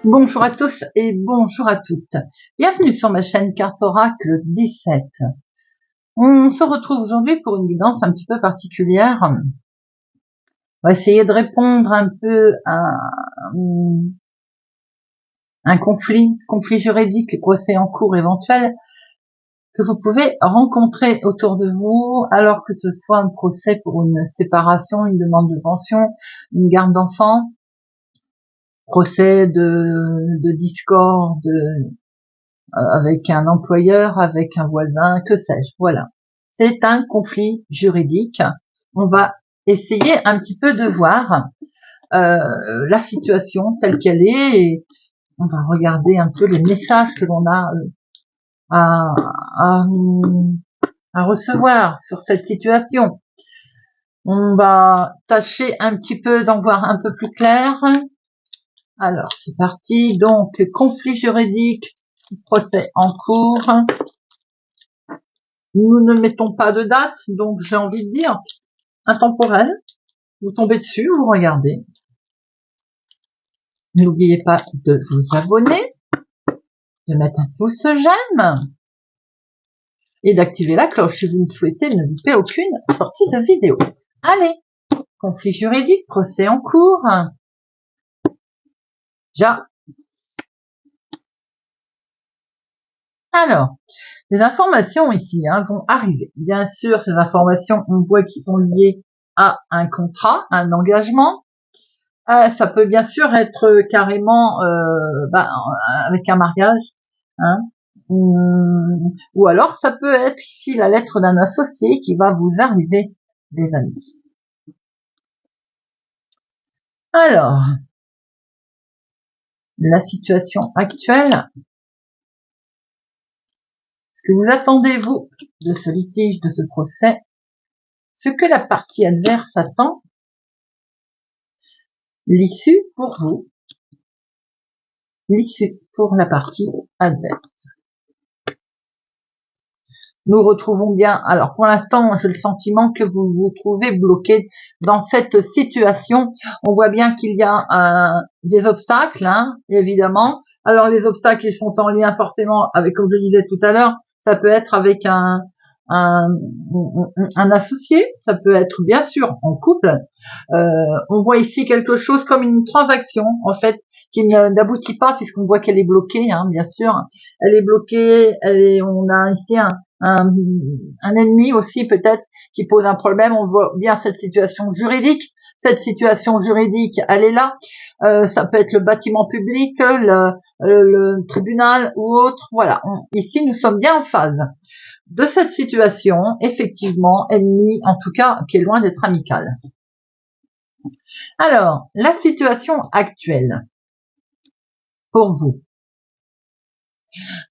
Bonjour à tous et bonjour à toutes. Bienvenue sur ma chaîne Carte Oracle 17. On se retrouve aujourd'hui pour une guidance un petit peu particulière. On va essayer de répondre un peu à un conflit juridique, les procès en cours éventuels que vous pouvez rencontrer autour de vous, alors que ce soit un procès pour une séparation, une demande de pension, une garde d'enfants, procès de discorde avec un employeur, avec un voisin, que sais-je, voilà. C'est un conflit juridique. On va essayer un petit peu de voir la situation telle qu'elle est et on va regarder un peu les messages que l'on a à recevoir sur cette situation. On va tâcher un petit peu d'en voir un peu plus clair. Alors, c'est parti. Donc, conflit juridique, procès en cours. Nous ne mettons pas de date, donc j'ai envie de dire intemporel. Vous tombez dessus, vous regardez. N'oubliez pas de vous abonner, de mettre un pouce j'aime et d'activer la cloche si vous ne souhaitez ne louper aucune sortie de vidéo. Allez, conflit juridique, procès en cours. Alors, les informations ici vont arriver. Bien sûr, ces informations, on voit qu'ils sont liées à un contrat, un engagement. Ça peut bien sûr être carrément avec un mariage, ou alors ça peut être ici la lettre d'un associé qui va vous arriver, les amis. Alors, la situation actuelle. Ce que vous attendez, vous, de ce litige, de ce procès, ce que la partie adverse attend, l'issue pour vous, l'issue pour la partie adverse. Nous retrouvons bien, alors pour l'instant, j'ai le sentiment que vous vous trouvez bloqué dans cette situation. On voit bien qu'il y a des obstacles, évidemment. Alors les obstacles, ils sont en lien forcément avec, comme je disais tout à l'heure, ça peut être avec un associé, ça peut être bien sûr en couple. On voit ici quelque chose comme une transaction, en fait, qui n'aboutit pas puisqu'on voit qu'elle est bloquée, bien sûr. Elle est bloquée, on a ici un ennemi aussi peut-être qui pose un problème. On voit bien cette situation juridique. Cette situation juridique, elle est là. Ça peut être le bâtiment public, le tribunal ou autre. Voilà. Ici, nous sommes bien en phase de cette situation, effectivement, ennemi, en tout cas, qui est loin d'être amicale. Alors, la situation actuelle pour vous.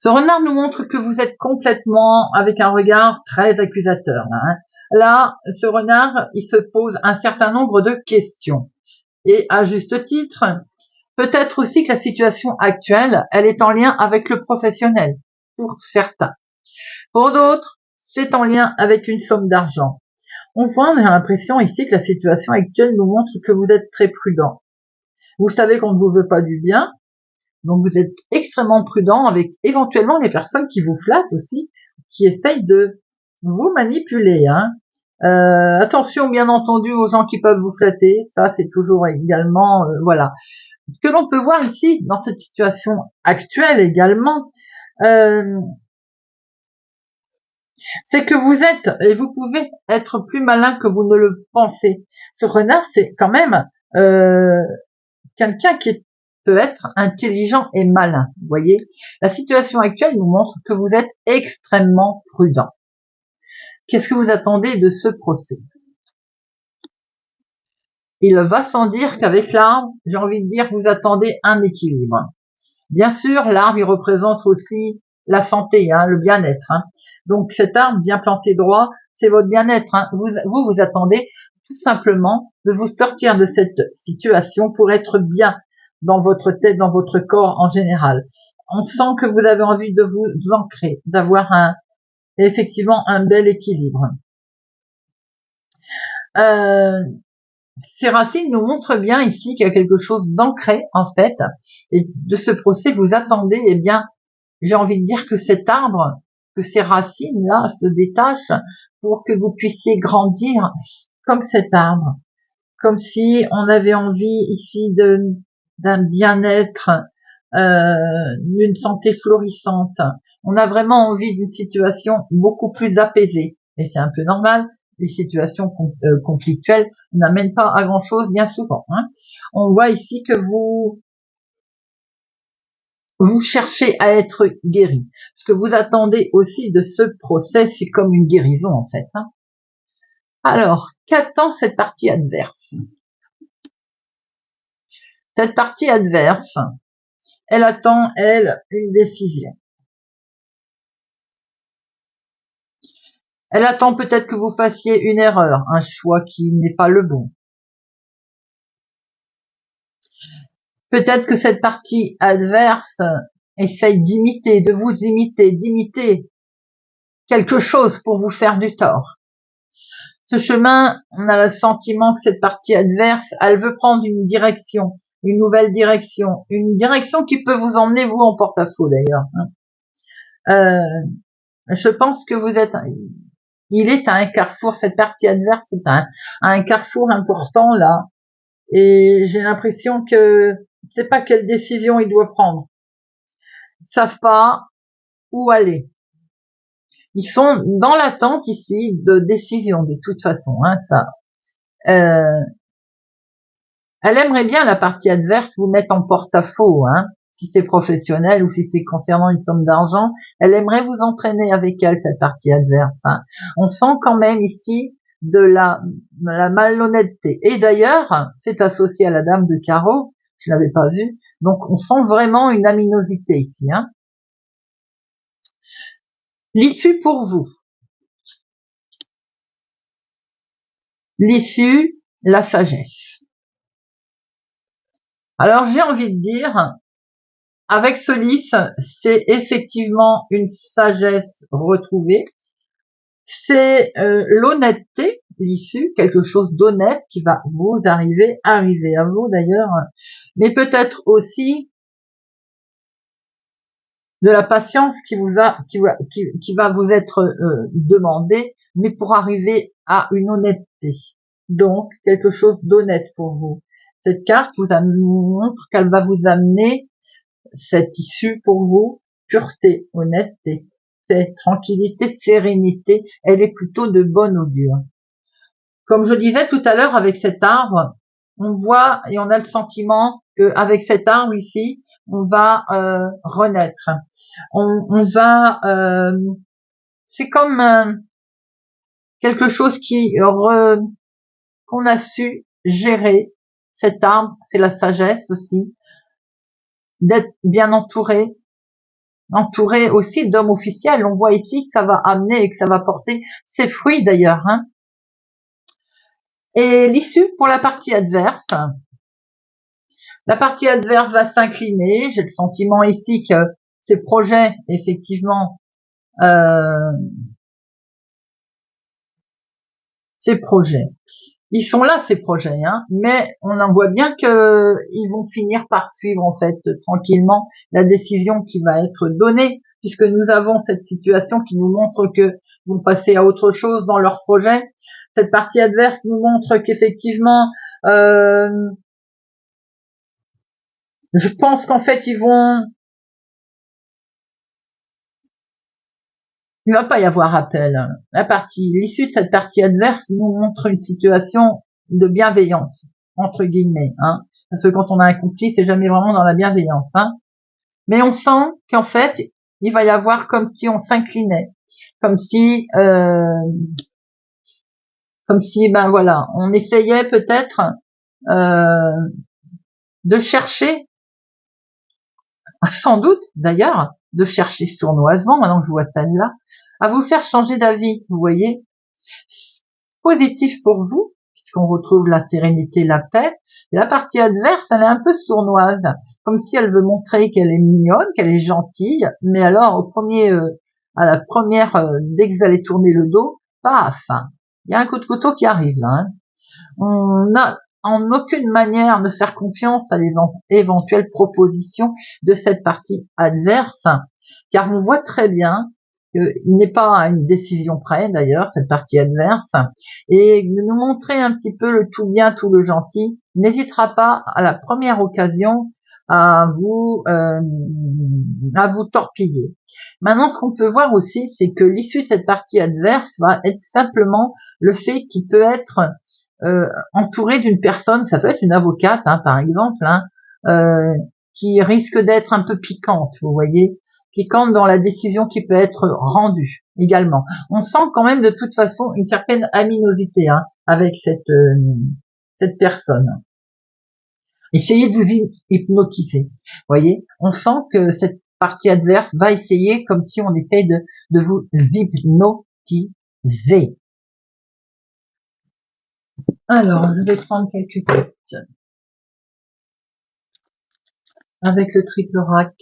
Ce renard nous montre que vous êtes complètement avec un regard très accusateur. Là, ce renard, il se pose un certain nombre de questions. Et à juste titre, peut-être aussi que la situation actuelle, elle est en lien avec le professionnel, pour certains. Pour d'autres, c'est en lien avec une somme d'argent. On a l'impression ici que la situation actuelle nous montre que vous êtes très prudent. Vous savez qu'on ne vous veut pas du bien, donc vous êtes extrêmement prudent avec éventuellement les personnes qui vous flattent aussi, qui essayent de vous manipuler. Attention bien entendu aux gens qui peuvent vous flatter, ça c'est toujours également, voilà. Ce que l'on peut voir ici dans cette situation actuelle également, c'est que vous êtes, et vous pouvez être plus malin que vous ne le pensez. Ce renard, c'est quand même quelqu'un qui peut être intelligent et malin. Vous voyez, la situation actuelle nous montre que vous êtes extrêmement prudent. Qu'est-ce que vous attendez de ce procès? Il va sans dire qu'avec l'arbre, j'ai envie de dire que vous attendez un équilibre. Bien sûr, l'arbre, il représente aussi la santé, le bien-être. Donc cet arbre bien planté droit, c'est votre bien-être. Vous attendez tout simplement de vous sortir de cette situation pour être bien dans votre tête, dans votre corps en général. On sent que vous avez envie de vous ancrer, d'avoir effectivement un bel équilibre. ces racines nous montrent bien ici qu'il y a quelque chose d'ancré, en fait, et de ce procès, vous attendez, eh bien, j'ai envie de dire que cet arbre, que ces racines-là se détachent pour que vous puissiez grandir comme cet arbre, comme si on avait envie ici d'un bien-être, d'une santé florissante. On a vraiment envie d'une situation beaucoup plus apaisée. Et c'est un peu normal, les situations conflictuelles n'amènent pas à grand-chose bien souvent. Hein. On voit ici que vous cherchez à être guéri. Ce que vous attendez aussi de ce procès, c'est comme une guérison en fait. Hein. Alors, qu'attend cette partie adverse? Cette partie adverse, elle attend, elle, une décision. Elle attend peut-être que vous fassiez une erreur, un choix qui n'est pas le bon. Peut-être que cette partie adverse essaye d'imiter quelque chose pour vous faire du tort. Ce chemin, on a le sentiment que cette partie adverse, elle veut prendre une direction, une nouvelle direction, une direction qui peut vous emmener, vous, en porte-à-faux d'ailleurs. Je pense que il est à un carrefour, cette partie adverse est à un carrefour important là, et j'ai l'impression que ne sait pas quelle décision il doit prendre. Ils savent pas où aller. Ils sont dans l'attente ici de décision de toute façon. Hein, ça. Elle aimerait bien la partie adverse vous mettre en porte-à-faux, hein, si c'est professionnel ou si c'est concernant une somme d'argent. Elle aimerait vous entraîner avec elle, cette partie adverse. Hein. On sent quand même ici de la malhonnêteté. Et d'ailleurs, c'est associé à la dame de carreau, je l'avais pas vu, donc on sent vraiment une aminosité ici. Hein. L'issue pour vous. L'issue, la sagesse. Alors j'ai envie de dire, avec ce lys, c'est effectivement une sagesse retrouvée. C'est l'honnêteté, l'issue, quelque chose d'honnête qui va vous arriver à vous d'ailleurs, mais peut-être aussi de la patience qui va vous être demandée, mais pour arriver à une honnêteté. Donc quelque chose d'honnête pour vous. Cette carte vous montre qu'elle va vous amener cette issue pour vous, pureté, honnêteté, paix, tranquillité, sérénité, elle est plutôt de bonne augure. Comme je disais tout à l'heure avec cet arbre, on voit et on a le sentiment qu'avec cet arbre ici, on va renaître. On va, c'est comme quelque chose qu'on a su gérer. Cet arbre, c'est la sagesse aussi, d'être bien entouré aussi d'hommes officiels. On voit ici que ça va amener et que ça va porter ses fruits d'ailleurs. Hein. Et l'issue pour la partie adverse. La partie adverse va s'incliner. J'ai le sentiment ici que ces projets, effectivement, ces projets, ils sont là, ces projets, hein, mais on en voit bien que ils vont finir par suivre en fait tranquillement la décision qui va être donnée, puisque nous avons cette situation qui nous montre que vont passer à autre chose dans leur projet. Cette partie adverse nous montre qu'effectivement, je pense qu'en fait il va pas y avoir appel. L'issue de cette partie adverse nous montre une situation de bienveillance, entre guillemets, hein. Parce que quand on a un conflit, c'est jamais vraiment dans la bienveillance, hein. Mais on sent qu'en fait, il va y avoir comme si on s'inclinait, comme si, ben voilà, on essayait peut-être de chercher, sans doute d'ailleurs, de chercher sournoisement, maintenant que je vois celle-là, à vous faire changer d'avis, vous voyez. Positif pour vous, puisqu'on retrouve la sérénité, la paix. Et la partie adverse, elle est un peu sournoise, comme si elle veut montrer qu'elle est mignonne, qu'elle est gentille, mais alors à la première, dès que vous allez tourner le dos, paf, il y a un coup de couteau qui arrive là. Hein. On a en aucune manière ne faire confiance à les éventuelles propositions de cette partie adverse, car on voit très bien qu'il n'est pas à une décision près, d'ailleurs, cette partie adverse, et de nous montrer un petit peu le tout bien, tout le gentil, n'hésitera pas à la première occasion à vous torpiller. Maintenant, ce qu'on peut voir aussi, c'est que l'issue de cette partie adverse va être simplement le fait qu'il peut être entouré d'une personne, ça peut être une avocate, hein, par exemple, hein, qui risque d'être un peu piquante, vous voyez, piquante dans la décision qui peut être rendue également. On sent quand même de toute façon une certaine aminosité, hein, avec cette personne. Essayez de vous hypnotiser, voyez. On sent que cette partie adverse va essayer comme si on essaye de vous hypnotiser. Alors, je vais prendre quelques cartes. Avec le triple rack.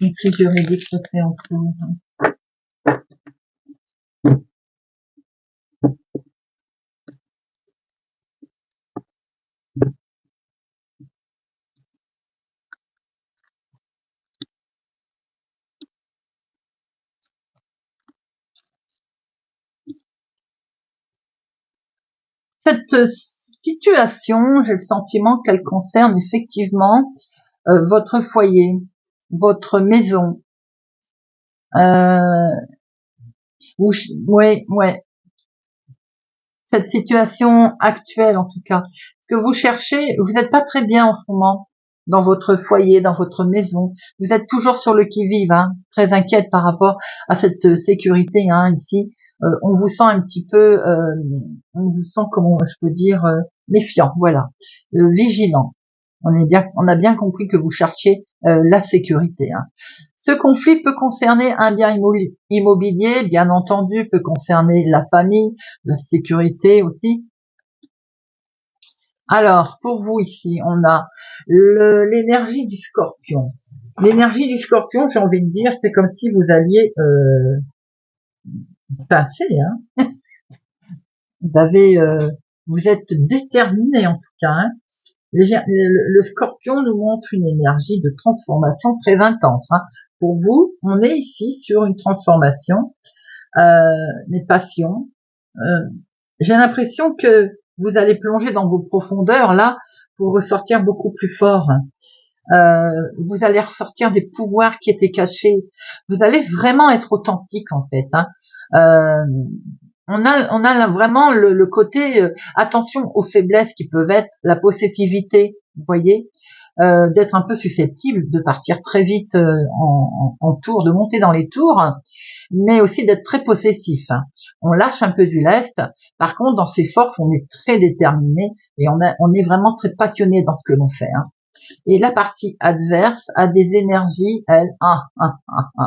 Une crise juridique se fait en cours. Cette situation, j'ai le sentiment qu'elle concerne effectivement votre foyer, votre maison. Ouais. Cette situation actuelle, en tout cas. Ce que vous cherchez, vous n'êtes pas très bien en ce moment dans votre foyer, dans votre maison. Vous êtes toujours sur le qui-vive, hein, très inquiète par rapport à cette sécurité, hein, ici. On vous sent un petit peu, on vous sent, comment je peux dire, méfiant, voilà, vigilant. On a bien compris que vous cherchiez la sécurité, hein. Ce conflit peut concerner un bien immobilier, bien entendu, peut concerner la famille, la sécurité aussi. Alors, pour vous ici, on a l'énergie du scorpion. L'énergie du scorpion, j'ai envie de dire, c'est comme si vous alliez passer, hein. Vous êtes déterminé en tout cas, hein. Le scorpion nous montre une énergie de transformation très intense, hein. Pour vous, on est ici sur une transformation, des passions. J'ai l'impression que vous allez plonger dans vos profondeurs là pour ressortir beaucoup plus fort. Vous allez ressortir des pouvoirs qui étaient cachés. Vous allez vraiment être authentique en fait, hein. On a vraiment le côté attention aux faiblesses qui peuvent être la possessivité, vous voyez, d'être un peu susceptible de partir très vite en tour, de monter dans les tours, mais aussi d'être très possessif, hein. On lâche un peu du lest. Par contre, dans ses forces, on est très déterminé et on est vraiment très passionné dans ce que l'on fait, hein. Et la partie adverse a des énergies, elle,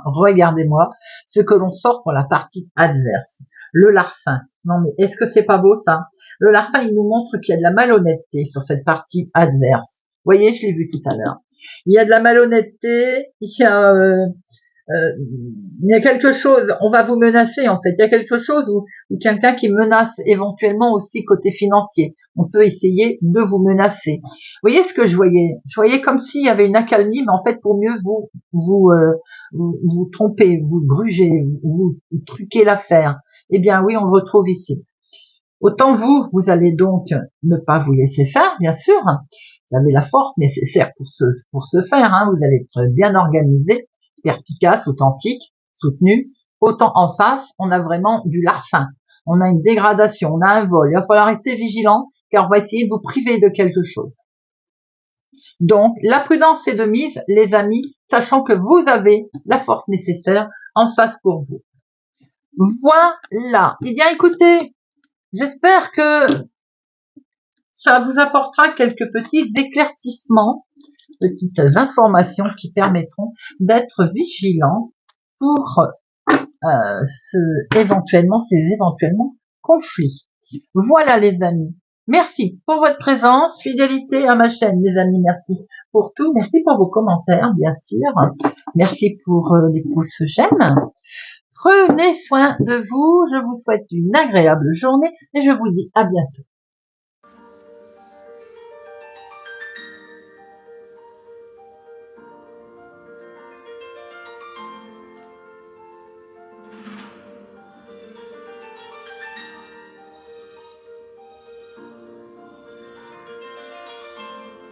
regardez-moi ce que l'on sort pour la partie adverse. Le larcin. Non mais est-ce que c'est pas beau ça? Le larcin, il nous montre qu'il y a de la malhonnêteté sur cette partie adverse. Vous voyez, je l'ai vu tout à l'heure. Il y a de la malhonnêteté, il y a quelque chose, on va vous menacer en fait, il y a quelque chose où quelqu'un qui menace éventuellement aussi côté financier, on peut essayer de vous menacer. Vous voyez ce que je voyais? Je voyais comme s'il y avait une accalmie, mais en fait pour mieux vous tromper, vous gruger, vous truquer l'affaire. Eh bien oui, on le retrouve ici. Autant vous allez donc ne pas vous laisser faire, bien sûr. Vous avez la force nécessaire pour ce faire, hein. Vous allez être bien organisé, perspicace, authentique, soutenu. Autant en face, on a vraiment du larcin. On a une dégradation, on a un vol. Il va falloir rester vigilant car on va essayer de vous priver de quelque chose. Donc, la prudence est de mise, les amis, sachant que vous avez la force nécessaire en face pour vous. Voilà. Eh bien, écoutez, j'espère que ça vous apportera quelques petits éclaircissements, petites informations qui permettront d'être vigilant pour ces éventuellement conflits. Voilà les amis. Merci pour votre présence, fidélité à ma chaîne les amis, merci pour tout, merci pour vos commentaires bien sûr, merci pour les pouces j'aime. Prenez soin de vous, je vous souhaite une agréable journée et je vous dis à bientôt.